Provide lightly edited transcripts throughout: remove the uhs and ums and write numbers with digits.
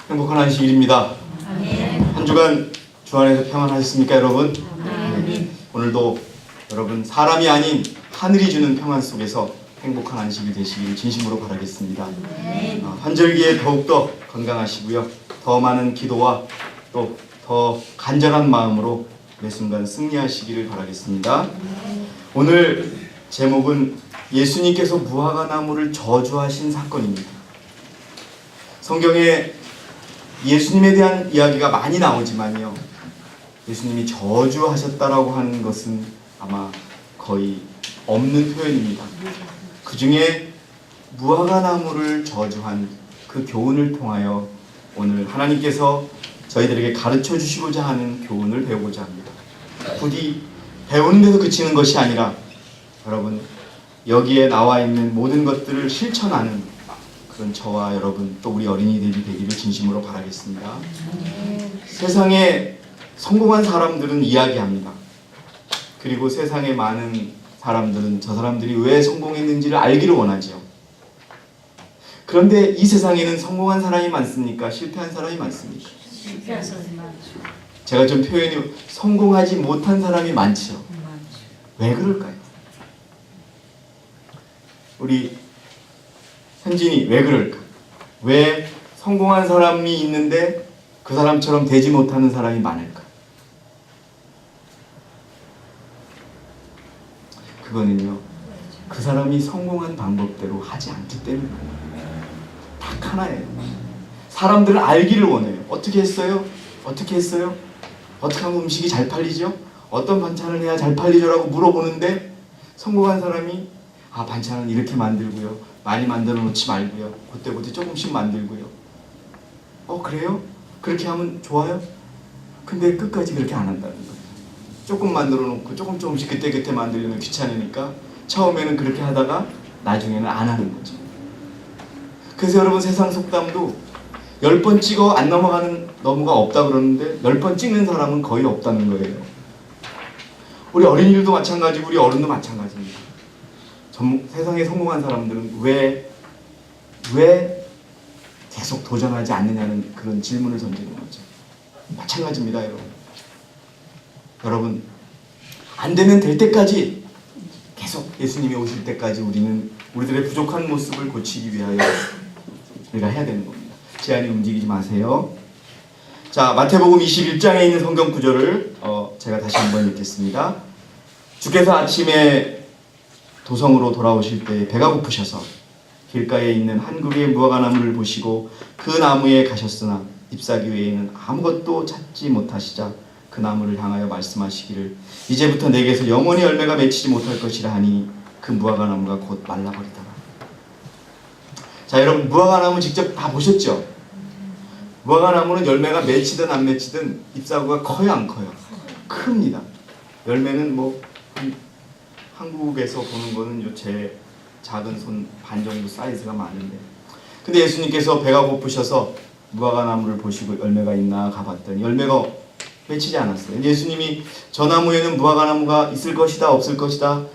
행복한 안식일입니다. 한 주간 주 안에서 평안하셨습니까, 여러분? 오늘도 여러분 사람이 아닌 하늘이 주는 평안 속에서 행복한 안식일 되시길 진심으로 바라겠습니다. 환절기에 더욱더 건강하시고요. 더 많은 기도와 또 더 간절한 마음으로 매 순간 승리하시기를 바라겠습니다. 오늘 제목은 예수님께서 무화과나무를 저주하신 사건입니다. 성경에 예수님에 대한 이야기가 많이 나오지만요, 예수님이 저주하셨다라고 하는 것은 아마 거의 없는 표현입니다. 그 중에 무화과나무를 저주한 그 교훈을 통하여 오늘 하나님께서 저희들에게 가르쳐 주시고자 하는 교훈을 배우고자 합니다. 부디 배우는 데서 그치는 것이 아니라 여러분 여기에 나와 있는 모든 것들을 실천하는 그런 저와 여러분 또 우리 어린이들이 되기를 진심으로 바라겠습니다. 세상에 성공한 사람들은 이야기합니다. 그리고 세상에 많은 사람들은 저 사람들이 왜 성공했는지를 알기를 원하죠. 그런데 이 세상에는 성공한 사람이 많습니까? 실패한 사람이 많습니까? 실패한 사람이 많죠. 제가 좀 표현이 성공하지 못한 사람이 많죠. 왜 그럴까요? 우리 현진이 왜 그럴까? 왜 성공한 사람이 있는데 그 사람처럼 되지 못하는 사람이 많을까? 그거는요, 그 사람이 성공한 방법대로 하지 않기 때문입니다. 딱 하나예요. 사람들을 알기를 원해요. 어떻게 했어요? 어떻게 했어요? 어떻게 하면 음식이 잘 팔리죠? 어떤 반찬을 해야 잘 팔리죠? 라고 물어보는데 성공한 사람이 반찬은 이렇게 만들고요, 많이 만들어 놓지 말고요, 그때그때 조금씩 만들고요. 그래요? 그렇게 하면 좋아요? 근데 끝까지 그렇게 안 한다는 거예요. 조금 만들어 놓고 조금씩 그때 만들려면 귀찮으니까 처음에는 그렇게 하다가 나중에는 안 하는 거죠. 그래서 여러분 세상 속담도 10번 찍어 안 넘어가는 나무가 없다 그러는데 10번 찍는 사람은 거의 없다는 거예요. 우리 어린이들도 마찬가지고 우리 어른도 마찬가지입니다. 세상에 성공한 사람들은 왜 계속 도전하지 않느냐는 그런 질문을 던지는 거죠. 마찬가지입니다, 여러분. 여러분, 안 되면 될 때까지 계속 예수님이 오실 때까지 우리는 우리들의 부족한 모습을 고치기 위하여 우리가 해야 되는 겁니다. 제한이 움직이지 마세요. 자, 마태복음 21장에 있는 성경 구절을 제가 다시 한번 읽겠습니다. 주께서 아침에 도성으로 돌아오실 때 배가 고프셔서 길가에 있는 한 그루의 무화과나무를 보시고 그 나무에 가셨으나 잎사귀 외에는 아무것도 찾지 못하시자 그 나무를 향하여 말씀하시기를 이제부터 내게서 영원히 열매가 맺히지 못할 것이라 하니 그 무화과나무가 곧 말라버리더라. 자, 여러분 무화과나무 직접 다 보셨죠? 무화과나무는 열매가 맺히든 안 맺히든 잎사귀가 커요, 안 커요? 큽니다. 열매는 한국에서 보는 거는 제 작은 손 반 정도 사이즈가 많은데, 근데 예수님께서 배가 고프셔서 무화과나무를 보시고 열매가 있나 가봤더니 열매가 맺히지 않았어요. 예수님이 저 나무에는 무화과나무가 있을 것이다 없을 것이다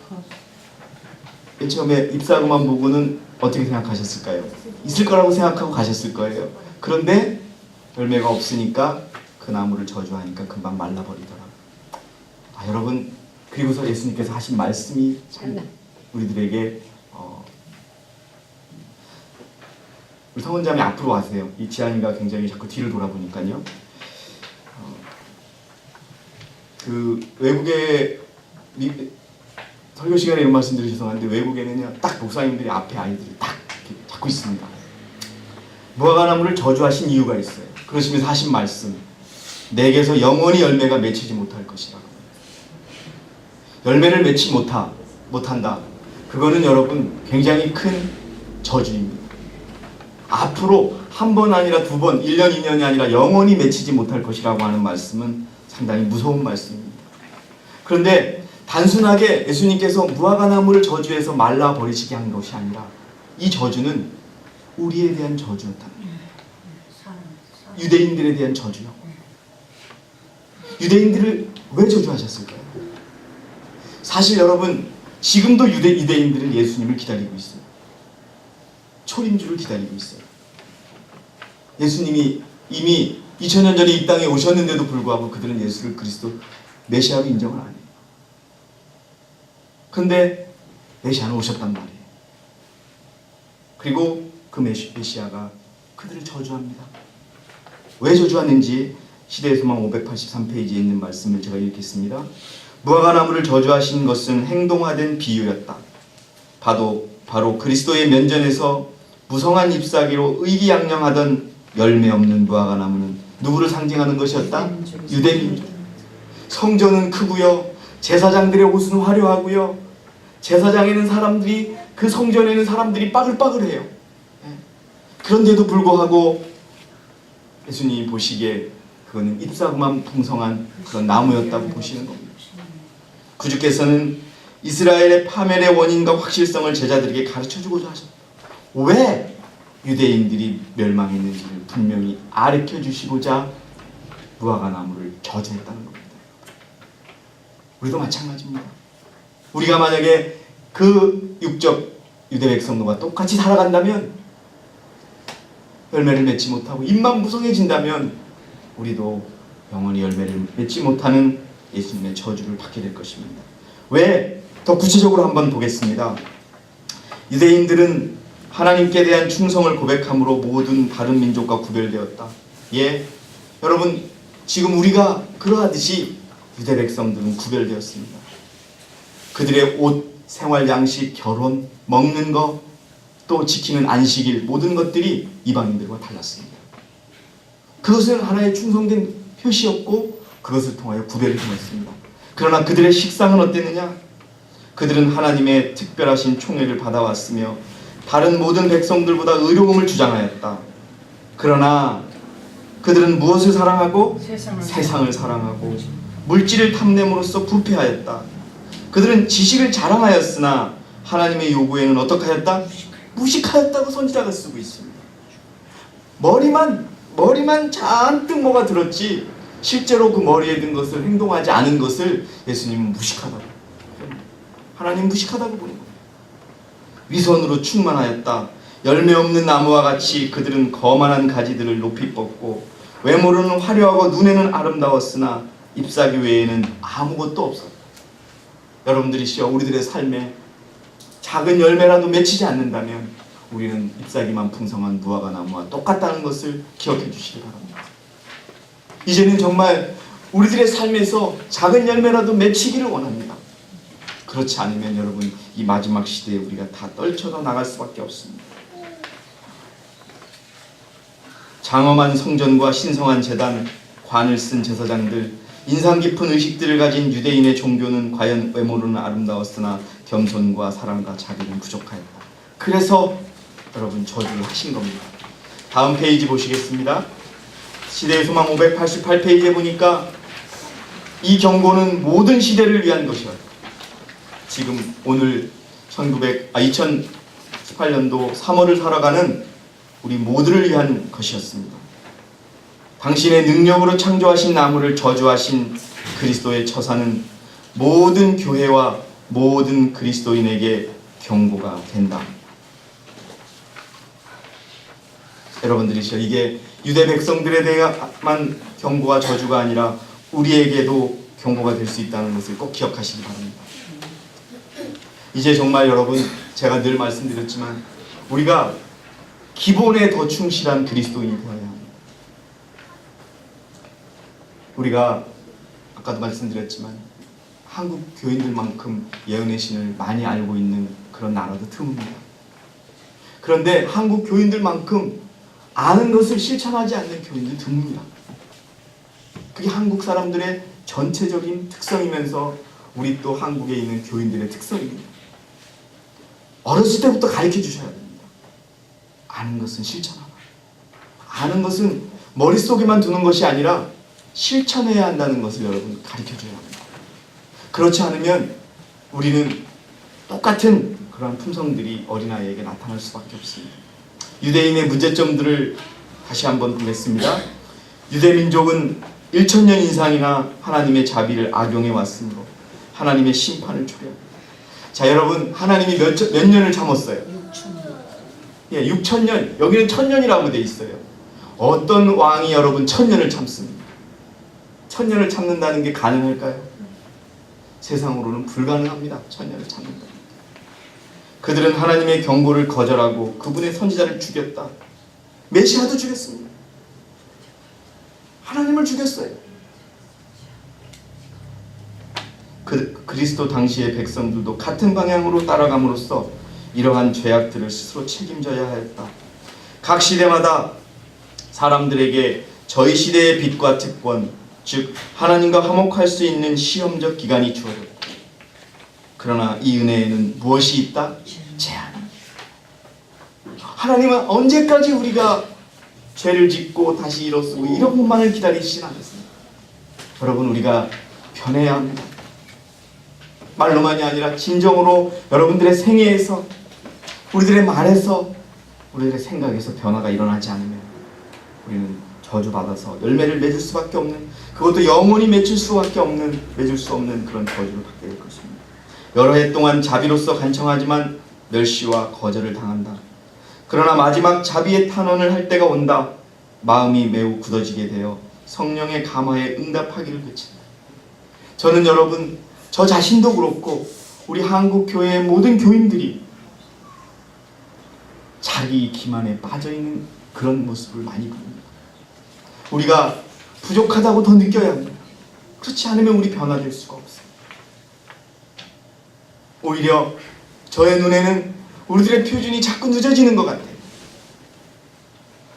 맨 처음에 잎사귀만 보고는 어떻게 생각하셨을까요? 있을 거라고 생각하고 가셨을 거예요. 그런데 열매가 없으니까 그 나무를 저주하니까 금방 말라버리더라. 여러분, 그리고서 예수님께서 하신 말씀이 참 우리들에게 우리 성원장이 앞으로 와세요. 이 지안이가 굉장히 자꾸 뒤를 돌아보니까요. 그 외국에 설교 시간에 이런 말씀 드리셔서 죄송한데 외국에는요 딱 목사님들이 앞에 아이들이 딱 이렇게 잡고 있습니다. 무화과나무를 저주하신 이유가 있어요. 그러시면서 하신 말씀, 내게서 영원히 열매가 맺히지 못할 것이라. 열매를 맺지 못한다. 그거는 여러분 굉장히 큰 저주입니다. 앞으로 한 번 아니라 두 번, 1년, 2년이 아니라 영원히 맺히지 못할 것이라고 하는 말씀은 상당히 무서운 말씀입니다. 그런데 단순하게 예수님께서 무화과나무를 저주해서 말라버리시게 한 것이 아니라 이 저주는 우리에 대한 저주였다. 유대인들에 대한 저주요. 유대인들을 왜 저주하셨을까요? 사실 여러분 지금도 유대인들은 예수님을 기다리고 있어요. 초림주를 기다리고 있어요. 예수님이 이미 2000년 전에 이 땅에 오셨는데도 불구하고 그들은 예수를 그리스도 메시아로 인정을 안 해요. 근데 메시아는 오셨단 말이에요. 그리고 그 메시아가 그들을 저주합니다. 왜 저주하는지 시대의 소망 583페이지에 있는 말씀을 제가 읽겠습니다. 무화과 나무를 저주하신 것은 행동화된 비유였다. 바로 그리스도의 면전에서 무성한 잎사귀로 의기양양하던 열매 없는 무화과 나무는 누구를 상징하는 것이었다? 유대민족. 성전은 크고요. 제사장들의 옷은 화려하고요. 제사장에는 사람들이, 그 성전에는 사람들이 빠글빠글해요. 그런데도 불구하고 예수님이 보시기에 그거는 잎사귀만 풍성한 그런 나무였다고 보시는 겁니다. 구주께서는 이스라엘의 파멸의 원인과 확실성을 제자들에게 가르쳐주고자 하셨다. 왜 유대인들이 멸망했는지를 분명히 가르쳐 주시고자 무화과 나무를 저주했다는 겁니다. 우리도 마찬가지입니다. 우리가 만약에 그 육적 유대 백성들과 똑같이 살아간다면, 열매를 맺지 못하고 입만 무성해진다면 우리도 영원히 열매를 맺지 못하는 예수님의 저주를 받게 될 것입니다. 왜? 더 구체적으로 한번 보겠습니다. 유대인들은 하나님께 대한 충성을 고백함으로 모든 다른 민족과 구별되었다. 예, 여러분, 지금 우리가 그러하듯이 유대 백성들은 구별되었습니다. 그들의 옷, 생활 양식, 결혼, 먹는 것, 또 지키는 안식일, 모든 것들이 이방인들과 달랐습니다. 그것은 하나의 충성된 표시였고 그것을 통하여 구별을 행했습니다. 그러나 그들의 식상은 어땠느냐? 그들은 하나님의 특별하신 총애를 받아왔으며 다른 모든 백성들보다 의로움을 주장하였다. 그러나 그들은 무엇을 사랑하고? 세상을 사랑하고 물질을 탐냄으로써 부패하였다. 그들은 지식을 자랑하였으나 하나님의 요구에는 어떻게 하였다? 무식하였다고 선지자가 쓰고 있습니다. 머리만 잔뜩 뭐가 들었지 실제로 그 머리에 든 것을 행동하지 않은 것을 예수님은 무식하다고, 하나님 무식하다고 보는 겁니다. 위선으로 충만하였다. 열매 없는 나무와 같이 그들은 거만한 가지들을 높이 뻗고 외모로는 화려하고 눈에는 아름다웠으나 잎사귀 외에는 아무것도 없었다. 여러분들이시여, 우리들의 삶에 작은 열매라도 맺히지 않는다면 우리는 잎사귀만 풍성한 무화과 나무와 똑같다는 것을 기억해 주시기 바랍니다. 이제는 정말 우리들의 삶에서 작은 열매라도 맺히기를 원합니다. 그렇지 않으면 여러분, 이 마지막 시대에 우리가 다 떨쳐져 나갈 수밖에 없습니다. 장엄한 성전과 신성한 제단, 관을 쓴 제사장들, 인상 깊은 의식들을 가진 유대인의 종교는 과연 외모로는 아름다웠으나 겸손과 사랑과 자비는 부족하였다. 그래서 여러분 저주를 하신 겁니다. 다음 페이지 보시겠습니다. 시대의 소망 588페이지에 보니까 이 경고는 모든 시대를 위한 것이었다. 지금 오늘 2018년도 3월을 살아가는 우리 모두를 위한 것이었습니다. 당신의 능력으로 창조하신 나무를 저주하신 그리스도의 처사는 모든 교회와 모든 그리스도인에게 경고가 된다. 여러분들이시여, 이게 유대 백성들에 대한 경고와 저주가 아니라 우리에게도 경고가 될 수 있다는 것을 꼭 기억하시기 바랍니다. 이제 정말 여러분, 제가 늘 말씀드렸지만 우리가 기본에 더 충실한 그리스도인이 되어야 합니다. 우리가 아까도 말씀드렸지만 한국 교인들만큼 예언의 신을 많이 알고 있는 그런 나라도 드뭅니다. 그런데 한국 교인들만큼 아는 것을 실천하지 않는 교인들 드뭅니다. 그게 한국 사람들의 전체적인 특성이면서 우리 또 한국에 있는 교인들의 특성입니다. 어렸을 때부터 가르쳐 주셔야 됩니다. 아는 것은 실천하라. 아는 것은 머릿속에만 두는 것이 아니라 실천해야 한다는 것을 여러분 가르쳐 줘야 합니다. 그렇지 않으면 우리는 똑같은 그러한 품성들이 어린아이에게 나타날 수밖에 없습니다. 유대인의 문제점들을 다시 한번 보겠습니다. 유대민족은 1000년 이상이나 하나님의 자비를 악용해 왔으므로 하나님의 심판을 초래합니다. 자, 여러분, 하나님이 몇 년을 참았어요? 6,000년. 예, 6,000년. 여기는 1000년이라고 돼 있어요. 어떤 왕이 여러분 천년을 참습니까? 천년을 참는다는 게 가능할까요? 세상으로는 불가능합니다. 천년을 참는다. 그들은 하나님의 경고를 거절하고 그분의 선지자를 죽였다. 메시아도 죽였습니다. 하나님을 죽였어요. 그리스도 당시의 백성들도 같은 방향으로 따라감으로써 이러한 죄악들을 스스로 책임져야 하였다. 각 시대마다 사람들에게 저희 시대의 빛과 특권, 즉 하나님과 화목할 수 있는 시험적 기간이 주어졌다. 그러나 이 은혜에는 무엇이 있다? 제한. 하나님은 언제까지 우리가 죄를 짓고 다시 일어서고 이런 것만을 기다리시진 않았습니다. 여러분, 우리가 변해야 합니다. 말로만이 아니라 진정으로 여러분들의 생애에서, 우리들의 말에서, 우리들의 생각에서 변화가 일어나지 않으면 우리는 저주받아서 열매를 맺을 수밖에 없는, 그것도 영원히 맺을 수 없는 그런 저주를 받게 될 것입니다. 여러 해 동안 자비로서 간청하지만 멸시와 거절을 당한다. 그러나 마지막 자비의 탄원을 할 때가 온다. 마음이 매우 굳어지게 되어 성령의 감화에 응답하기를 그친다. 저는 여러분, 저 자신도 그렇고 우리 한국교회의 모든 교인들이 자기 기만에 빠져있는 그런 모습을 많이 봅니다. 우리가 부족하다고 더 느껴야 합니다. 그렇지 않으면 우리 변화될 수가 없어요. 오히려 저의 눈에는 우리들의 표준이 자꾸 늦어지는 것 같아요.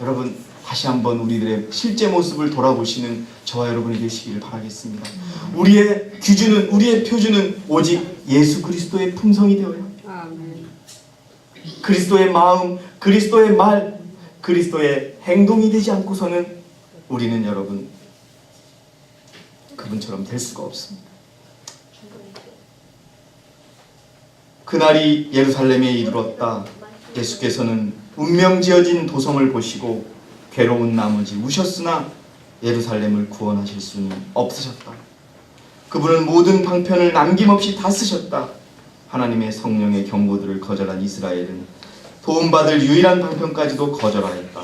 여러분, 다시 한번 우리들의 실제 모습을 돌아보시는 저와 여러분이 되시기를 바라겠습니다. 우리의 기준은, 우리의 표준은 오직 예수 그리스도의 품성이 되어야 합니다. 그리스도의 마음, 그리스도의 말, 그리스도의 행동이 되지 않고서는 우리는 여러분 그분처럼 될 수가 없습니다. 그날이 예루살렘에 이르렀다. 예수께서는 운명지어진 도성을 보시고 괴로운 나머지 우셨으나 예루살렘을 구원하실 수는 없으셨다. 그분은 모든 방편을 남김없이 다 쓰셨다. 하나님의 성령의 경고들을 거절한 이스라엘은 도움받을 유일한 방편까지도 거절하였다.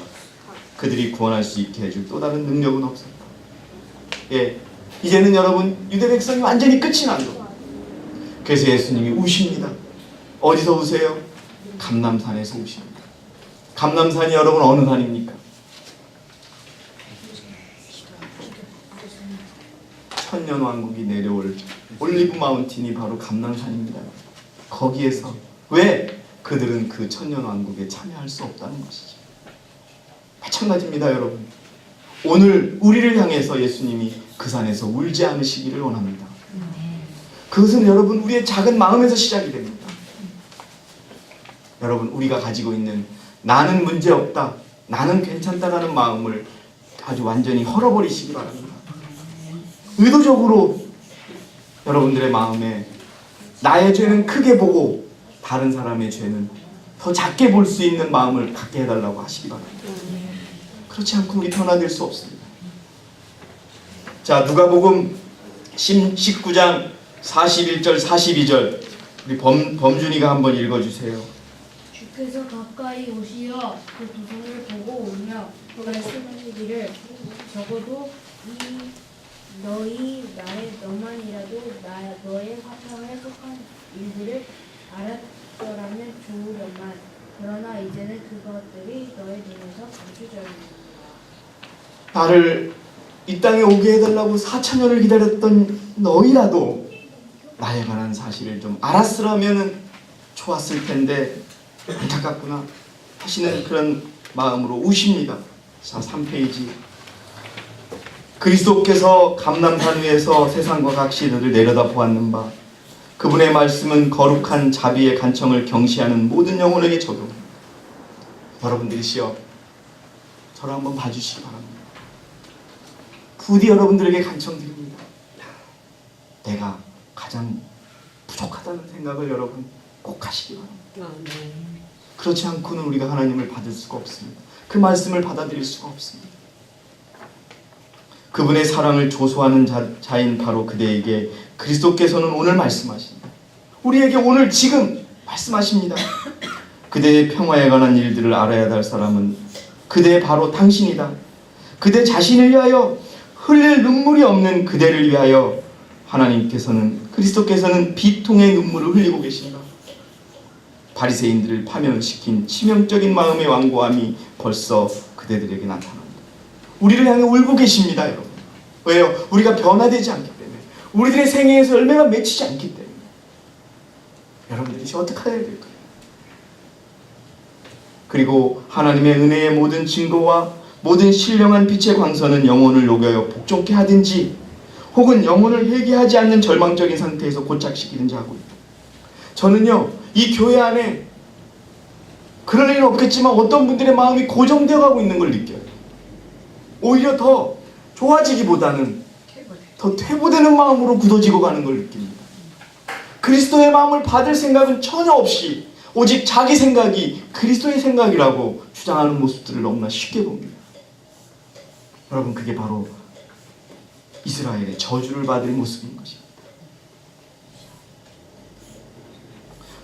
그들이 구원할 수 있게 해줄 또 다른 능력은 없었다. 예, 이제는 여러분 유대 백성이 완전히 끝이 난 거. 그래서 예수님이 우십니다. 어디서 우세요? 감람산에서 우십니다. 감람산이 여러분 어느 산입니까? 천년왕국이 내려올 올리브 마운틴이 바로 감람산입니다. 거기에서 왜 그들은 그 천년왕국에 참여할 수 없다는 것이지. 마찬가지입니다, 여러분. 오늘 우리를 향해서 예수님이 그 산에서 울지 않으시기를 원합니다. 그것은 여러분 우리의 작은 마음에서 시작이 됩니다. 여러분, 우리가 가지고 있는 나는 문제없다, 나는 괜찮다라는 마음을 아주 완전히 헐어버리시기 바랍니다. 의도적으로 여러분들의 마음에 나의 죄는 크게 보고 다른 사람의 죄는 더 작게 볼 수 있는 마음을 갖게 해달라고 하시기 바랍니다. 그렇지 않고 우리 변화될 수 없습니다. 자, 누가복음 19장 41절 42절 우리 범준이가 한번 읽어주세요. 주께서 가까이 오시어 그 도성을 보고 오며 말씀하시기를 적어도 너희 너만이라도 너의 화평에 속한 일들을 알았더라면 좋으련만 그러나 이제는 그것들이 너의 눈에서 감추져있느니라. 나를 이 땅에 오게 해달라고 4,000년을 기다렸던 너희라도 나에 관한 사실을 좀 알았으라면 좋았을 텐데 안타깝구나 하시는 그런 마음으로 우십니다. 자, 3페이지. 그리스도께서 감람산 위에서 세상과 각 시대를 내려다 보았는 바 그분의 말씀은 거룩한 자비의 간청을 경시하는 모든 영혼에게 적용합니다. 여러분들이시여, 저를 한번 봐주시기 바랍니다. 부디 여러분들에게 간청드립니다. 내가 가장 부족하다는 생각을 여러분 꼭 하시기 바랍니다. 그렇지 않고는 우리가 하나님을 받을 수가 없습니다. 그 말씀을 받아들일 수가 없습니다. 그분의 사랑을 조소하는 자인 바로 그대에게 그리스도께서는 오늘 말씀하십니다. 우리에게 오늘 지금 말씀하십니다. 그대의 평화에 관한 일들을 알아야 할 사람은 그대 바로 당신이다. 그대 자신을 위하여 흘릴 눈물이 없는 그대를 위하여 그리스도께서는 비통의 눈물을 흘리고 계신다. 바리새인들을 파멸시킨 치명적인 마음의 완고함이 벌써 그대들에게 나타난다. 우리를 향해 울고 계십니다, 여러분. 왜요? 우리가 변화되지 않기 때문에, 우리들의 생애에서 열매가 맺히지 않기 때문에. 여러분들이 이제 어떻게 해야 될까요? 그리고 하나님의 은혜의 모든 증거와 모든 신령한 빛의 광선은 영혼을 녹여 복종케 하든지 혹은 영혼을 회개하지 않는 절망적인 상태에서 고착시키든지 하고 있다. 저는요, 이 교회 안에 그럴 일은 없겠지만 어떤 분들의 마음이 고정되어 가고 있는 걸 느껴요. 오히려 더 좋아지기보다는 더 퇴보되는 마음으로 굳어지고 가는 걸 느낍니다. 그리스도의 마음을 받을 생각은 전혀 없이 오직 자기 생각이 그리스도의 생각이라고 주장하는 모습들을 너무나 쉽게 봅니다. 여러분, 그게 바로 이스라엘의 저주를 받을 모습인 것입니다.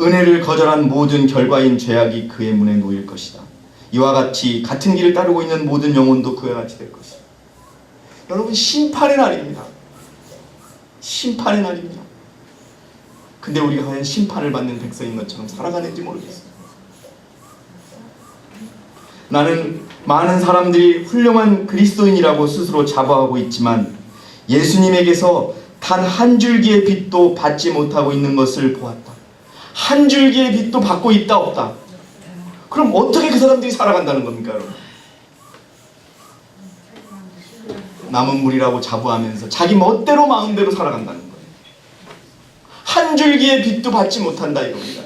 은혜를 거절한 모든 결과인 죄악이 그의 문에 놓일 것이다. 이와 같이 같은 길을 따르고 있는 모든 영혼도 그와 같이 될 것이다. 여러분, 심판의 날입니다. 심판의 날입니다. 근데 우리가 과연 심판을 받는 백성인 것처럼 살아가는지 모르겠어요. 나는 많은 사람들이 훌륭한 그리스도인이라고 스스로 자부하고 있지만 예수님에게서 단 한 줄기의 빛도 받지 못하고 있는 것을 보았다. 한 줄기의 빛도 받고 있다 없다. 그럼 어떻게 그 사람들이 살아간다는 겁니까, 여러분? 남은 물이라고 자부하면서 자기 멋대로 마음대로 살아간다는 거예요. 한 줄기의 빛도 받지 못한다 이겁니다.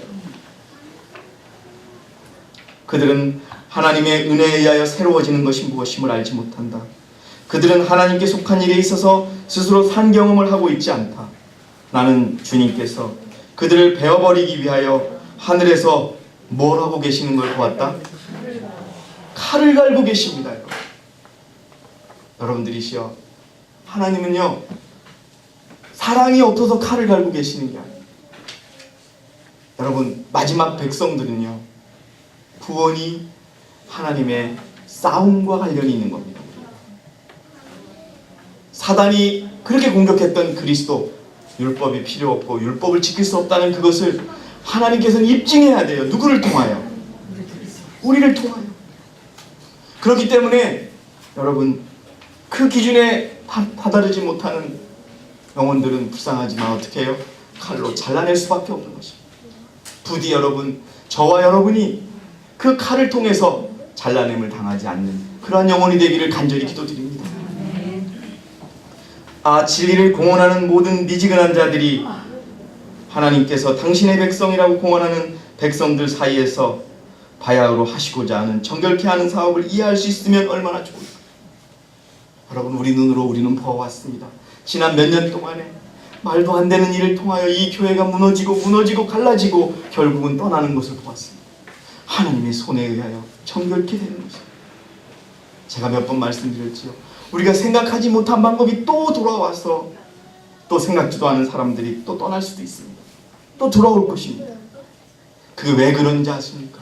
그들은 하나님의 은혜에 의하여 새로워지는 것이 무엇임을 알지 못한다. 그들은 하나님께 속한 일에 있어서 스스로 산 경험을 하고 있지 않다. 나는 주님께서 그들을 베어버리기 위하여 하늘에서 뭘 하고 계시는 걸 보았다? 칼을 갈고 계십니다. 여러분들이시여, 하나님은요, 사랑이 없어서 칼을 갈고 계시는 게 아니에요. 여러분, 마지막 백성들은요, 구원이 하나님의 싸움과 관련이 있는 겁니다. 사단이 그렇게 공격했던 그리스도, 율법이 필요 없고 율법을 지킬 수 없다는 그것을 하나님께서는 입증해야 돼요. 누구를 통하여? 우리를 통하여. 그렇기 때문에 여러분, 그 기준에 다다르지 못하는 영혼들은 불쌍하지만 어떻게 해요? 칼로 잘라낼 수밖에 없는 것입니다. 부디 여러분, 저와 여러분이 그 칼을 통해서 잘라냄을 당하지 않는 그러한 영혼이 되기를 간절히 기도드립니다. 진리를 공언하는 모든 미지근한 자들이 하나님께서 당신의 백성이라고 공언하는 백성들 사이에서 바야흐로 하시고자 하는 정결케 하는 사업을 이해할 수 있으면 얼마나 좋을까. 여러분, 우리 눈으로 우리는 보아왔습니다. 지난 몇 년 동안에 말도 안 되는 일을 통하여 이 교회가 무너지고 갈라지고 결국은 떠나는 것을 보았습니다. 하나님의 손에 의하여 정결케 되는 것입니다. 제가 몇 번 말씀드렸지요. 우리가 생각하지 못한 방법이 또 돌아와서 또 생각지도 않은 사람들이 또 떠날 수도 있습니다. 또 돌아올 것입니다. 그게 왜 그런지 아십니까?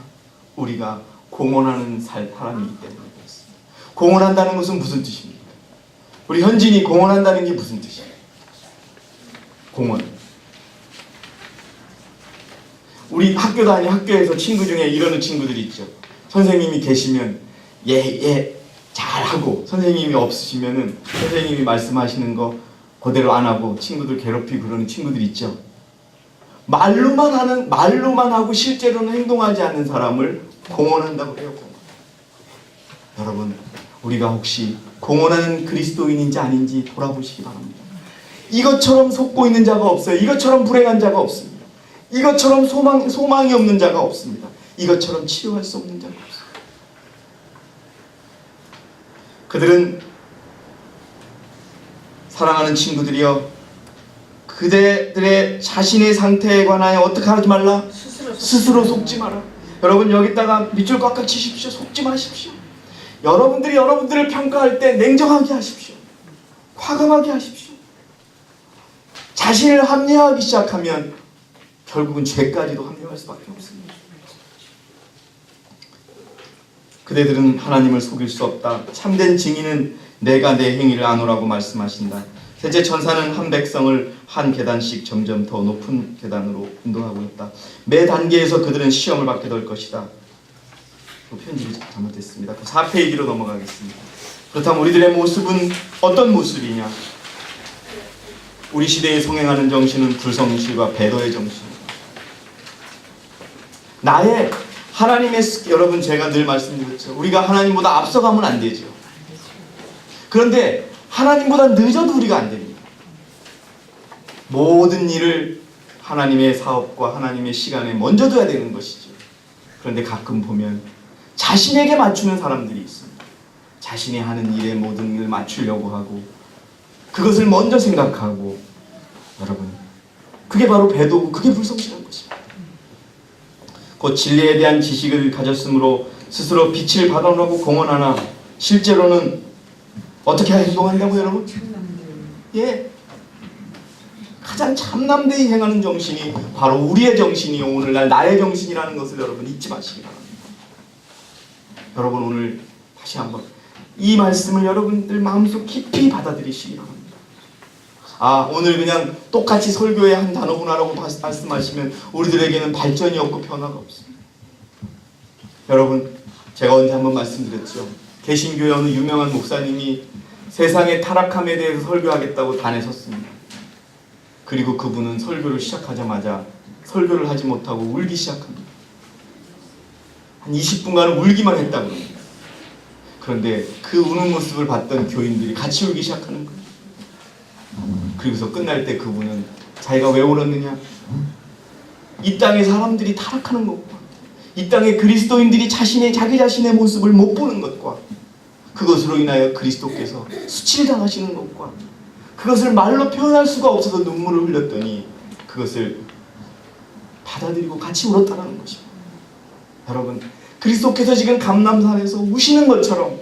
우리가 공헌하는 사람이기 때문에 그렇습니다. 공헌한다는 것은 무슨 뜻입니까? 우리 현진이 공헌한다는 게 무슨 뜻이에요? 공헌. 우리 학교 학교에서 친구 중에 이러는 친구들이 있죠. 선생님이 계시면 잘하고, 선생님이 없으시면은 선생님이 말씀하시는 거 그대로 안 하고 친구들 괴롭히고 그러는 친구들 있죠. 말로만 하고 실제로는 행동하지 않는 사람을 공헌한다고 해요. 공헌. 여러분, 우리가 혹시 공헌하는 그리스도인인지 아닌지 돌아보시기 바랍니다. 이것처럼 속고 있는 자가 없어요. 이것처럼 불행한 자가 없습니다. 이것처럼 소망이 없는 자가 없습니다. 이것처럼 치료할 수 없는 자가 없습니다. 그들은, 사랑하는 친구들이여, 그대들의 자신의 상태에 관하여 어떻게 하지 말라? 스스로 속지 마라. 여러분, 여기다가 밑줄 꽉꽉 치십시오. 속지 마십시오. 여러분들이 여러분들을 평가할 때 냉정하게 하십시오. 과감하게 하십시오. 자신을 합리화하기 시작하면 결국은 죄까지도 합리화할 수밖에 없습니다. 그대들은 하나님을 속일 수 없다. 참된 증인은 내가 내 행위를 아노라고 말씀하신다. 셋째, 천사는 한 백성을 한 계단씩 점점 더 높은 계단으로 인도하고 있다. 매 단계에서 그들은 시험을 받게 될 것이다. 편집이 잘못됐습니다. 4페이지로 넘어가겠습니다. 그렇다면 우리들의 모습은 어떤 모습이냐? 우리 시대에 성행하는 정신은 불성실과 배도의 정신입니다. 나의 하나님의 여러분, 제가 늘 말씀드렸죠. 우리가 하나님보다 앞서가면 안 되죠. 그런데 하나님보다 늦어도 우리가 안 됩니다. 모든 일을 하나님의 사업과 하나님의 시간에 먼저 둬야 되는 것이죠. 그런데 가끔 보면 자신에게 맞추는 사람들이 있습니다. 자신이 하는 일에 모든 일을 맞추려고 하고 그것을 먼저 생각하고, 여러분, 그게 바로 배도고 그게 불성실한 것입니다. 곧 진리에 대한 지식을 가졌으므로 스스로 빛을 발언하고 공언하나 실제로는 어떻게 행동한다고 여러분? 예, 가장 참남되이 행하는 정신이 바로 우리의 정신이요, 오늘날 나의 정신이라는 것을 여러분 잊지 마시기 바랍니다. 여러분, 오늘 다시 한번 이 말씀을 여러분들 마음속 깊이 받아들이시기 바랍니다. 오늘 그냥 똑같이 설교의 한 단어구나라고 말씀하시면 우리들에게는 발전이 없고 변화가 없습니다. 여러분, 제가 언제 한번 말씀드렸죠. 개신교의 어느 유명한 목사님이 세상의 타락함에 대해서 설교하겠다고 단에 섰습니다. 그리고 그분은 설교를 시작하자마자 설교를 하지 못하고 울기 시작합니다. 한 20분간은 울기만 했다고 합니다. 그런데 그 우는 모습을 봤던 교인들이 같이 울기 시작하는 거예요. 그리고서 끝날 때 그분은 자기가 왜 울었느냐? 이 땅의 사람들이 타락하는 것과 이 땅의 그리스도인들이 자기 자신의 모습을 못 보는 것과 그것으로 인하여 그리스도께서 수치당하시는 것과 그것을 말로 표현할 수가 없어서 눈물을 흘렸더니 그것을 받아들이고 같이 울었다는 것입니다. 여러분, 그리스도께서 지금 감람산에서 우시는 것처럼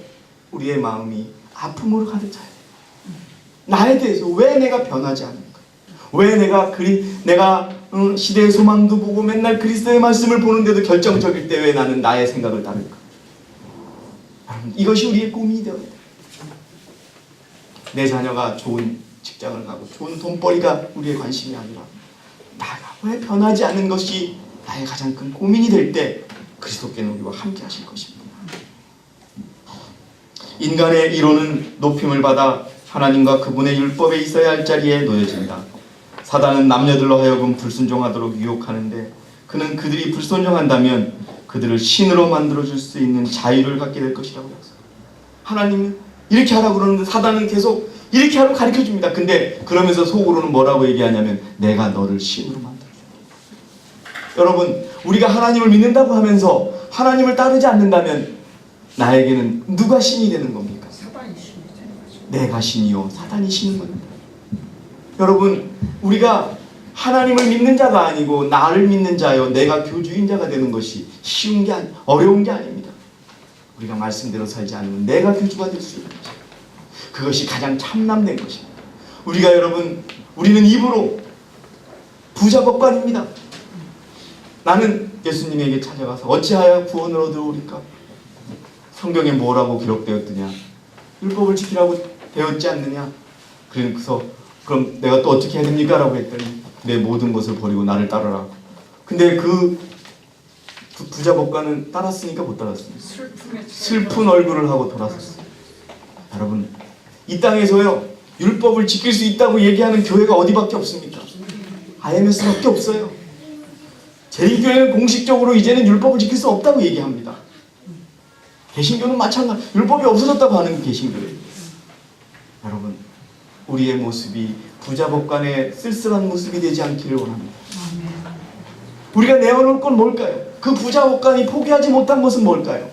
우리의 마음이 아픔으로 가득 차요. 나에 대해서 왜 내가 변하지 않는가? 왜 내가 시대의 소망도 보고 맨날 그리스도의 말씀을 보는데도 결정적일 때 왜 나는 나의 생각을 따를까? 여러분, 이것이 우리의 꿈이 되어야 돼요. 내 자녀가 좋은 직장을 가고 좋은 돈벌이가 우리의 관심이 아니라 나가 왜 변하지 않는 것이 나의 가장 큰 고민이 될 때 그리스도께는 우리와 함께 하실 것입니다. 인간의 이론은 높임을 받아 하나님과 그분의 율법에 있어야 할 자리에 놓여진다. 사단은 남녀들로 하여금 불순종하도록 유혹하는데 그는 그들이 불순종한다면 그들을 신으로 만들어줄 수 있는 자유를 갖게 될 것이라고 했어요. 하나님은 이렇게 하라고 그러는데 사단은 계속 이렇게 하라고 가르쳐줍니다. 근데 그러면서 속으로는 뭐라고 얘기하냐면 내가 너를 신으로 만들어줄게. 여러분, 우리가 하나님을 믿는다고 하면서 하나님을 따르지 않는다면 나에게는 누가 신이 되는 겁니까? 내가 신이요 사단이 신인 겁니다. 여러분, 우리가 하나님을 믿는 자가 아니고 나를 믿는 자요 내가 교주인 자가 되는 것이 쉬운 게 어려운 게 아닙니다. 우리가 말씀대로 살지 않으면 내가 교주가 될 수 있는 것입니다. 그것이 가장 참남된 것입니다. 우리는 입으로 부자법관입니다. 나는 예수님에게 찾아가서 어찌하여 구원을 얻으리까? 성경에 뭐라고 기록되었느냐? 율법을 지키라고 되었지 않느냐? 그래서 그럼 내가 또 어떻게 해야 됩니까? 라고 했더니 내 모든 것을 버리고 나를 따르라. 근데 그 부자법관은 따랐으니까 못 따랐습니다. 슬픈 얼굴을 하고 돌아섰어요. 여러분, 이 땅에서요 율법을 지킬 수 있다고 얘기하는 교회가 어디밖에 없습니까? IMS밖에 없어요. 제1교회는 공식적으로 이제는 율법을 지킬 수 없다고 얘기합니다. 개신교는 마찬가지, 율법이 없어졌다고 하는 개신교회예요. 여러분, 우리의 모습이 부자법관의 쓸쓸한 모습이 되지 않기를 원합니다. 우리가 내어놓을 건 뭘까요? 그 부자법관이 포기하지 못한 것은 뭘까요?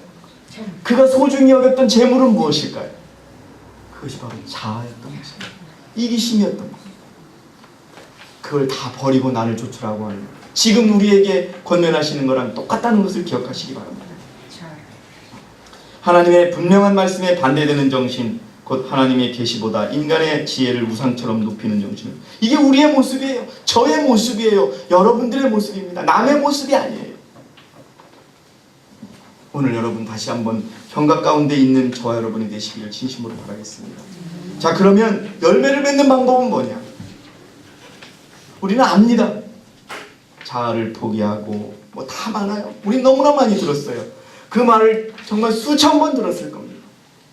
그가 소중히 여겼던 재물은 무엇일까요? 그것이 바로 자아였던 것입니다. 이기심이었던 것입니다. 그걸 다 버리고 나를 좇으라고 하는, 지금 우리에게 권면하시는 거랑 똑같다는 것을 기억하시기 바랍니다. 하나님의 분명한 말씀에 반대되는 정신, 곧 하나님의 계시보다 인간의 지혜를 우상처럼 높이는 정신은, 이게 우리의 모습이에요. 저의 모습이에요. 여러분들의 모습입니다. 남의 모습이 아니에요. 오늘 여러분 다시 한번 경각 가운데 있는 저와 여러분이 되시기를 진심으로 바라겠습니다. 자, 그러면 열매를 맺는 방법은 뭐냐? 우리는 압니다. 자아를 포기하고 뭐 다 많아요. 우리 너무나 많이 들었어요. 그 말을 정말 수천 번 들었을 겁니다.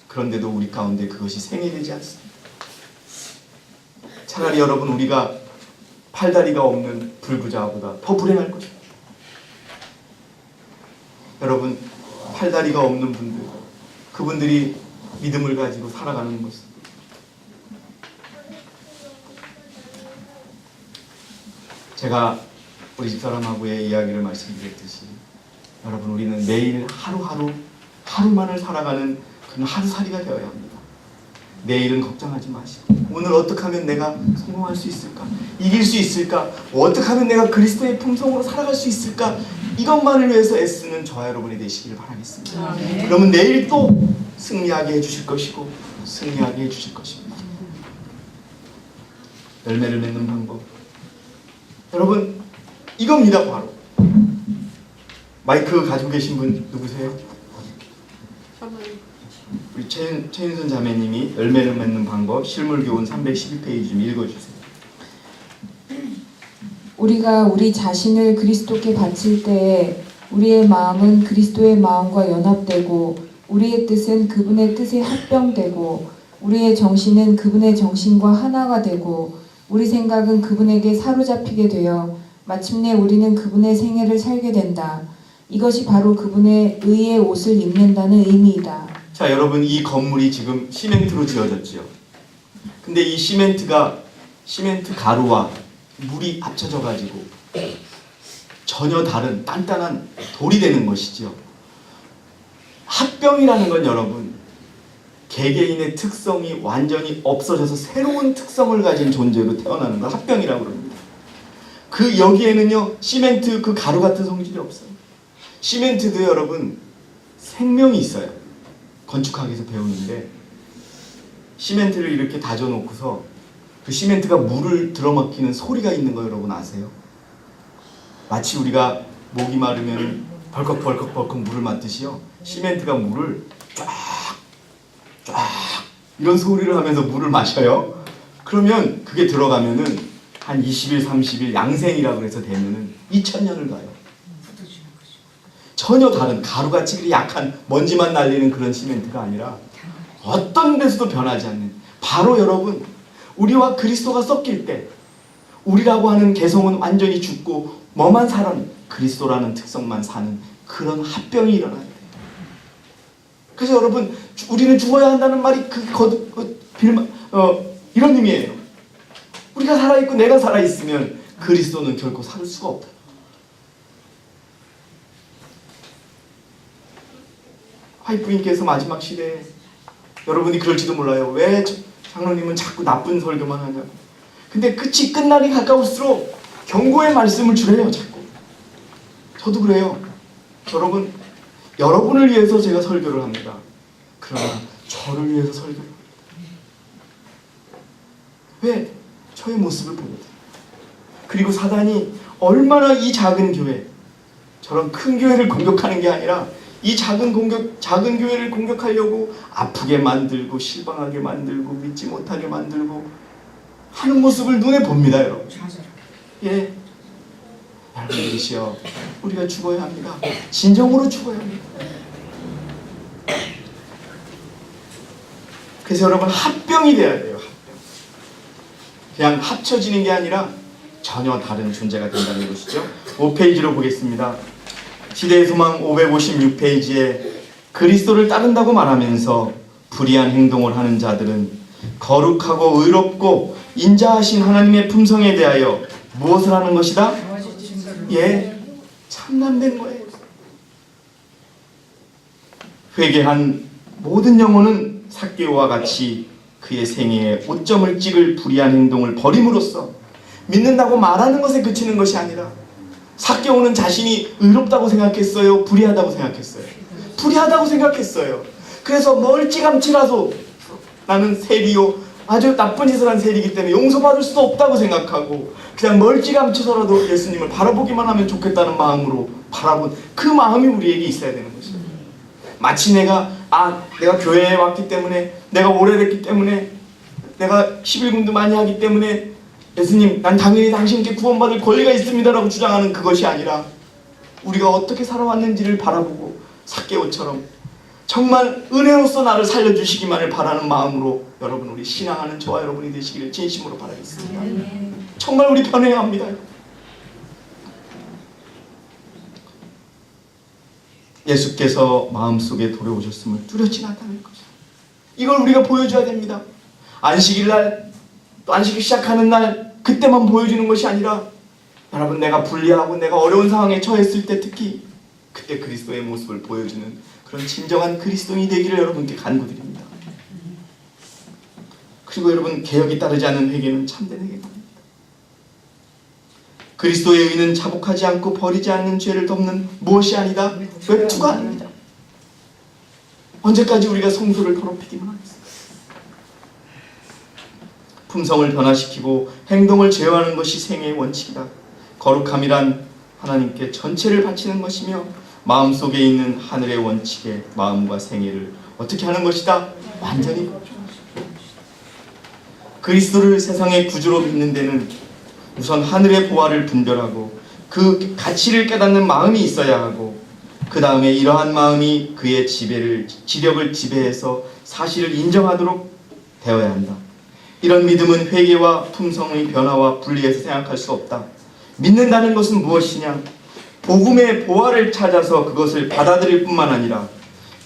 그런데도 우리 가운데 그것이 생애되지 않습니다. 차라리 여러분 우리가 팔다리가 없는 불구자보다 더 불행할 것입니다. 여러분 팔다리가 없는 분들, 그분들이 믿음을 가지고 살아가는 모습, 제가 우리 집사람하고의 이야기를 말씀드렸듯이 여러분 우리는 매일 하루만을 살아가는 그런 하루살이가 되어야 합니다. 내일은 걱정하지 마시고 오늘 어떻게 하면 내가 성공할 수 있을까? 이길 수 있을까? 어떻게 하면 내가 그리스도의 품성으로 살아갈 수 있을까? 이것만을 위해서 애쓰는 저와 여러분이 되시기를 바라겠습니다. 그러면 내일 또 승리하게 해주실 것이고 승리하게 해주실 것입니다. 열매를 맺는 방법, 여러분 이겁니다. 바로 마이크 가지고 계신 분 누구세요? 우리 최윤선 자매님이 열매를 맺는 방법 실물교훈 312페이지 좀 읽어주세요. 우리가 우리 자신을 그리스도께 바칠 때에 우리의 마음은 그리스도의 마음과 연합되고 우리의 뜻은 그분의 뜻에 합병되고 우리의 정신은 그분의 정신과 하나가 되고 우리 생각은 그분에게 사로잡히게 되어 마침내 우리는 그분의 생애를 살게 된다. 이것이 바로 그분의 의의 옷을 입는다는 의미이다. 자, 여러분 이 건물이 지금 시멘트로 지어졌지요. 근데 이 시멘트 가루와 물이 합쳐져 가지고 전혀 다른 단단한 돌이 되는 것이죠. 합병이라는 건 여러분 개개인의 특성이 완전히 없어져서 새로운 특성을 가진 존재로 태어나는 걸 합병이라고 합니다. 그 여기에는요 시멘트 그 가루 같은 성질이 없어요. 시멘트도 여러분 생명이 있어요. 건축학에서 배우는데 시멘트를 이렇게 다져놓고서 그 시멘트가 물을 들어막히는 소리가 있는 거 여러분 아세요? 마치 우리가 목이 마르면 벌컥벌컥 물을 맞듯이요. 시멘트가 물을 쫙 이런 소리를 하면서 물을 마셔요. 그러면 그게 들어가면은 한 20일 30일 양생이라고 해서 되면은 2000년을 가요. 전혀 다른 가루같이 그리 약한 먼지만 날리는 그런 시멘트가 아니라 어떤 데서도 변하지 않는, 바로 여러분 우리와 그리스도가 섞일 때 우리라고 하는 개성은 완전히 죽고 뭐만 사는 그리스도라는 특성만 사는 그런 합병이 일어나야 돼요. 그래서 여러분 우리는 죽어야 한다는 말이 이런 의미예요. 우리가 살아있고 내가 살아있으면 그리스도는 결코 살 수가 없다. 화이프님께서 마지막 시대에 여러분이 그럴지도 몰라요. 왜 장로님은 자꾸 나쁜 설교만 하냐고. 근데 끝이 끝나기 가까울수록 경고의 말씀을 주래요. 자꾸. 저도 그래요. 여러분, 여러분을 위해서 제가 설교를 합니다. 그러나 저를 위해서 설교를 합니다. 왜? 저의 모습을 보거든요. 그리고 사단이 얼마나 이 작은 교회, 저런 큰 교회를 공격하는 게 아니라 이 작은 교회를 공격하려고 아프게 만들고 실망하게 만들고 믿지 못하게 만들고 하는 모습을 눈에 봅니다, 여러분. 예, 여러분들이시여, 우리가 죽어야 합니다. 진정으로 죽어야 합니다. 그래서 여러분 합병이 돼야 돼요. 합병. 그냥 합쳐지는 게 아니라 전혀 다른 존재가 된다는 것이죠. 5페이지로 보겠습니다. 시대의 소망 556페이지에 그리스도를 따른다고 말하면서 불의한 행동을 하는 자들은 거룩하고 의롭고 인자하신 하나님의 품성에 대하여 무엇을 하는 것이다? 예, 참남된 거예요. 회개한 모든 영혼은 삭개오와 같이 그의 생애에 오점을 찍을 불의한 행동을 버림으로써 믿는다고 말하는 것에 그치는 것이 아니라, 삭개오는 자신이 의롭다고 생각했어요? 불의하다고 생각했어요? 불의하다고 생각했어요. 그래서 멀찌감치라도 나는 세리요, 아주 나쁜 짓을 한 세리이기 때문에 용서받을 수도 없다고 생각하고 그냥 멀찌감치서라도 예수님을 바라보기만 하면 좋겠다는 마음으로 바라본 그 마음이 우리에게 있어야 되는 것입니다. 마치 내가 교회에 왔기 때문에, 내가 오래됐기 때문에, 내가 11군도 많이 하기 때문에 예수님 난 당연히 당신께 구원받을 권리가 있습니다라고 주장하는 그것이 아니라, 우리가 어떻게 살아왔는지를 바라보고 삭개오처럼 정말 은혜로서 나를 살려주시기만을 바라는 마음으로 여러분, 우리 신앙하는 저와 여러분이 되시기를 진심으로 바라겠습니다. 정말 우리 변해야 합니다. 예수께서 마음속에 들어오셨음을 뚜렷이 나타낼 것이다. 이걸 우리가 보여줘야 됩니다. 안식일 날, 또 안식일 시작하는 날, 그때만 보여주는 것이 아니라, 여러분, 내가 불리하고 내가 어려운 상황에 처했을 때 특히 그때 그리스도의 모습을 보여주는 그런 진정한 그리스도인이 되기를 여러분께 간구드립니다. 그리고 여러분, 개혁이 따르지 않은 회개는 참된 회개가 아닙니다. 그리스도의 의는 자복하지 않고 버리지 않는 죄를 덮는 무엇이 아니다? 외투가 아닙니다. 언제까지 우리가 성소를 더럽히기만 하겠습니까? 품성을 변화시키고 행동을 제어하는 것이 생애의 원칙이다. 거룩함이란 하나님께 전체를 바치는 것이며, 마음속에 있는 하늘의 원칙에 마음과 생애를 어떻게 하는 것이다? 완전히 그리스도를 세상의 구주로 믿는 데는 우선 하늘의 보화를 분별하고 그 가치를 깨닫는 마음이 있어야 하고, 그 다음에 이러한 마음이 그의 지력을 지배해서 사실을 인정하도록 되어야 한다. 이런 믿음은 회개와 품성의 변화와 분리해서 생각할 수 없다. 믿는다는 것은 무엇이냐? 복음의 보화를 찾아서 그것을 받아들일 뿐만 아니라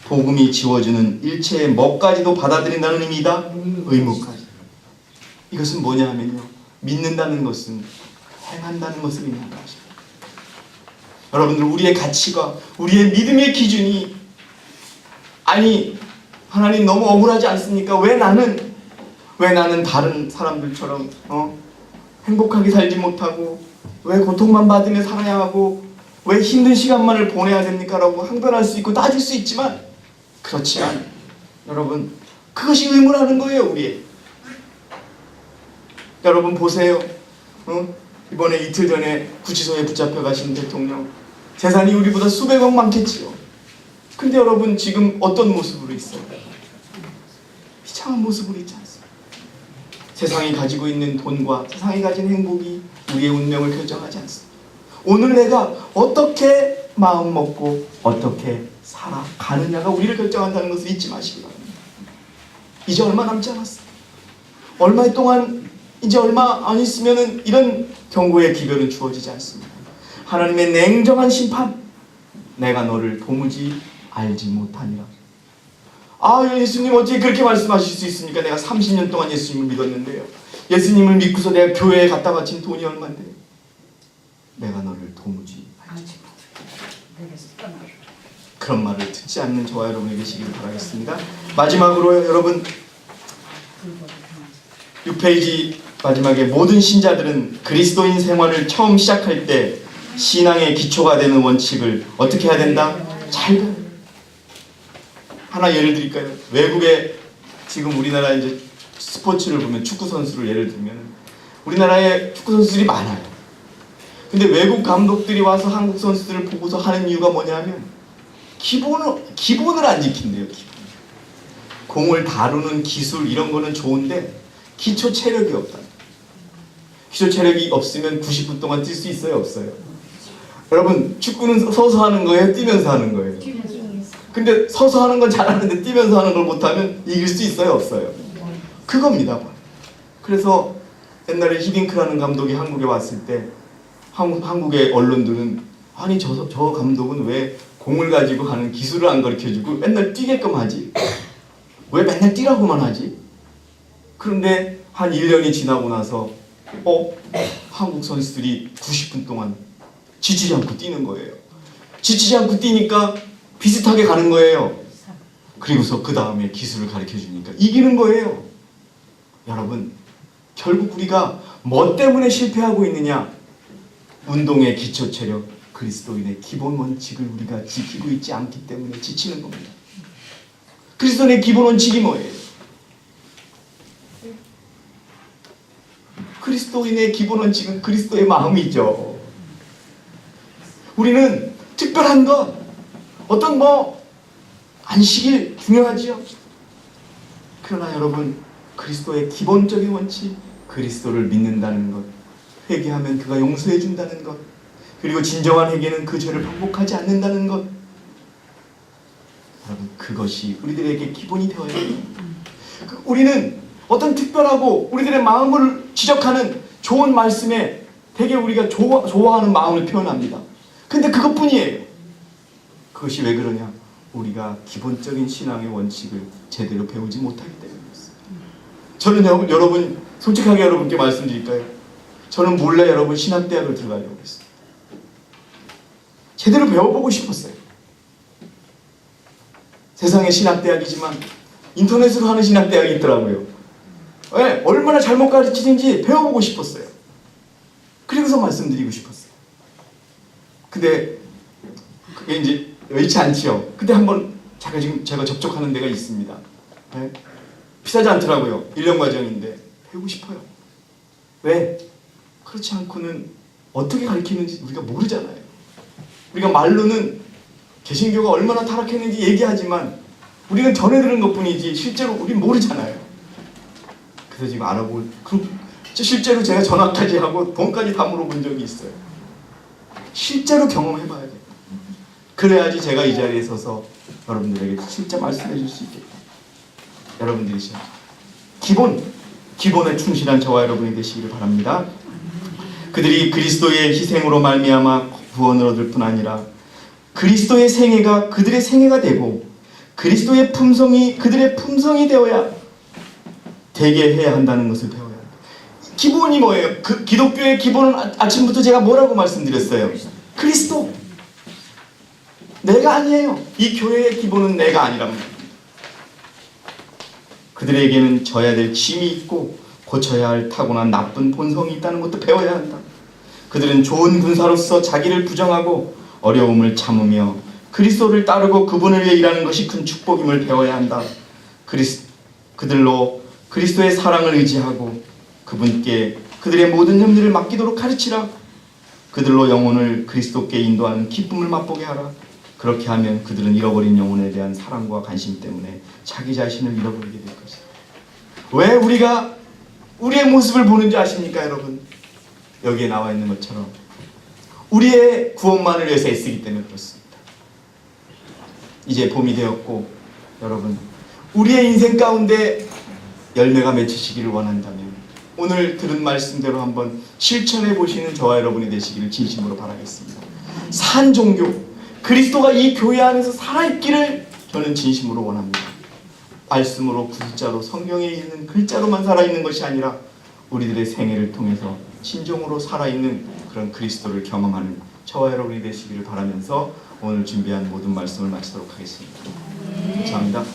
복음이 지워주는 일체의 멋까지도 받아들인다는 의미이다. 의무까지. 이것은 뭐냐 하면요, 믿는다는 것은 행한다는 것을 의미하는 것입니다. 여러분들, 우리의 가치가, 우리의 믿음의 기준이, 아니 하나님 너무 억울하지 않습니까? 왜 나는 다른 사람들처럼 행복하게 살지 못하고, 왜 고통만 받으며 살아야 하고, 왜 힘든 시간만을 보내야 됩니까? 라고 항변할 수 있고 따질 수 있지만, 그렇지만 여러분, 그것이 의무라는 거예요. 우리의. 여러분 보세요. 이번에 이틀 전에 구치소에 붙잡혀 가신 대통령, 재산이 우리보다 수백억 많겠지요. 근데 여러분, 지금 어떤 모습으로 있어요? 비참한 모습으로 있지 않습니까? 세상이 가지고 있는 돈과 세상이 가진 행복이 우리의 운명을 결정하지 않습니다. 오늘 내가 어떻게 마음 먹고 어떻게 살아가느냐가 우리를 결정한다는 것을 잊지 마시기 바랍니다. 이제 얼마 남지 않았습니다. 얼마 동안, 이제 얼마 안 있으면 이런 경고의 기별은 주어지지 않습니다. 하나님의 냉정한 심판, 내가 너를 도무지 알지 못하니라. 예수님 어떻게 그렇게 말씀하실 수 있습니까? 내가 30년 동안 예수님을 믿었는데요, 예수님을 믿고서 내가 교회에 갖다 바친 돈이 얼마인데요, 내가 너를 도무지 알지 못해. 그런 말을 듣지 않는 저와 여러분이 되시기를 바라겠습니다. 마지막으로 여러분, 6페이지 마지막에, 모든 신자들은 그리스도인 생활을 처음 시작할 때 신앙의 기초가 되는 원칙을 어떻게 해야 된다? 잘 배워요. 하나 예를 드릴까요? 외국에 지금 우리나라 이제 스포츠를 보면, 축구 선수를 예를 들면 우리나라에 축구 선수들이 많아요. 근데 외국 감독들이 와서 한국 선수들을 보고서 하는 이유가 뭐냐면, 기본을 안 지킨대요. 공을 다루는 기술 이런 거는 좋은데 기초 체력이 없다. 기초 체력이 없으면 90분 동안 뛸 수 있어요, 없어요? 여러분, 축구는 서서 하는 거예요, 뛰면서 하는 거예요? 근데 서서 하는 건 잘하는데 뛰면서 하는 걸 못하면 이길 수 있어요, 없어요? 그겁니다. 그래서 옛날에 히딩크라는 감독이 한국에 왔을 때 한국의 언론들은, 아니 저 감독은 왜 공을 가지고 하는 기술을 안 가르쳐주고 맨날 뛰게끔 하지? 왜 맨날 뛰라고만 하지? 그런데 한 1년이 지나고 나서 한국 선수들이 90분 동안 지치지 않고 뛰는 거예요. 지치지 않고 뛰니까 비슷하게 가는 거예요. 그리고서 그 다음에 기술을 가르쳐주니까 이기는 거예요. 여러분, 결국 우리가 뭐 때문에 실패하고 있느냐? 운동의 기초 체력, 그리스도인의 기본 원칙을 우리가 지키고 있지 않기 때문에 지치는 겁니다. 그리스도인의 기본 원칙이 뭐예요? 그리스도인의 기본 원칙은 그리스도의 마음이죠. 우리는 특별한 것, 어떤 안식일 중요하지요. 그러나 여러분, 그리스도의 기본적인 원칙, 그리스도를 믿는다는 것, 회개하면 그가 용서해 준다는 것, 그리고 진정한 회개는 그 죄를 반복하지 않는다는 것, 여러분, 그것이 우리들에게 기본이 되어야 해요. 우리는 어떤 특별하고 우리들의 마음을 지적하는 좋은 말씀에 되게 우리가 좋아하는 마음을 표현합니다. 근데 그것뿐이에요. 그것이 왜 그러냐? 우리가 기본적인 신앙의 원칙을 제대로 배우지 못하기 때문이었어요. 저는 여러분, 솔직하게 여러분께 말씀드릴까요? 저는 몰래 여러분 신학대학을 들어가려고 했어요. 제대로 배워보고 싶었어요. 세상에 신학대학이지만 인터넷으로 하는 신학대학이 있더라고요. 네, 얼마나 잘못 가르치는지 배워보고 싶었어요. 그리고서 말씀드리고 싶었어요. 근데 그게 이제 여의치 않지요. 근데 한번 제가 접촉하는 데가 있습니다. 네? 비싸지 않더라고요. 1년 과정인데 배우고 싶어요. 왜? 그렇지 않고는 어떻게 가르치는지 우리가 모르잖아요. 우리가 말로는 개신교가 얼마나 타락했는지 얘기하지만 우리는 전해 들은 것뿐이지 실제로 우린 모르잖아요. 그래서 지금 알아볼, 실제로 제가 전화까지 하고 돈까지 다 물어본 적이 있어요. 실제로 경험해봐야 돼요. 그래야지 제가 이 자리에 서서 여러분들에게 진짜 말씀해 줄 수 있겠다. 여러분들이 기본에 충실한 저와 여러분이 되시기를 바랍니다. 그들이 그리스도의 희생으로 말미암아 구원을 얻을 뿐 아니라 그리스도의 생애가 그들의 생애가 되고 그리스도의 품성이 그들의 품성이 되어야 되게 해야 한다는 것을 배워야 합니다. 기본이 뭐예요? 그 기독교의 기본은 아침부터 제가 뭐라고 말씀드렸어요? 그리스도. 내가 아니에요. 이 교회의 기본은 내가 아니랍니다. 그들에게는 져야 될 짐이 있고 고쳐야 할 타고난 나쁜 본성이 있다는 것도 배워야 한다. 그들은 좋은 군사로서 자기를 부정하고 어려움을 참으며 그리스도를 따르고 그분을 위해 일하는 것이 큰 축복임을 배워야 한다. 그들로 그리스도의 사랑을 의지하고 그분께 그들의 모든 염려를 맡기도록 가르치라. 그들로 영혼을 그리스도께 인도하는 기쁨을 맛보게 하라. 그렇게 하면 그들은 잃어버린 영혼에 대한 사랑과 관심 때문에 자기 자신을 잃어버리게 될 것이다. 왜 우리가 우리의 모습을 보는지 아십니까, 여러분? 여기에 나와 있는 것처럼 우리의 구원만을 위해서 애쓰기 때문에 그렇습니다. 이제 봄이 되었고 여러분, 우리의 인생 가운데 열매가 맺히시기를 원한다면 오늘 들은 말씀대로 한번 실천해 보시는 저와 여러분이 되시기를 진심으로 바라겠습니다. 산 종교, 그리스도가 이 교회 안에서 살아있기를 저는 진심으로 원합니다. 말씀으로 글자로 성경에 있는 글자로만 살아있는 것이 아니라 우리들의 생애를 통해서 진정으로 살아있는 그런 그리스도를 경험하는 저와 여러분이 되시기를 바라면서 오늘 준비한 모든 말씀을 마치도록 하겠습니다. 감사합니다.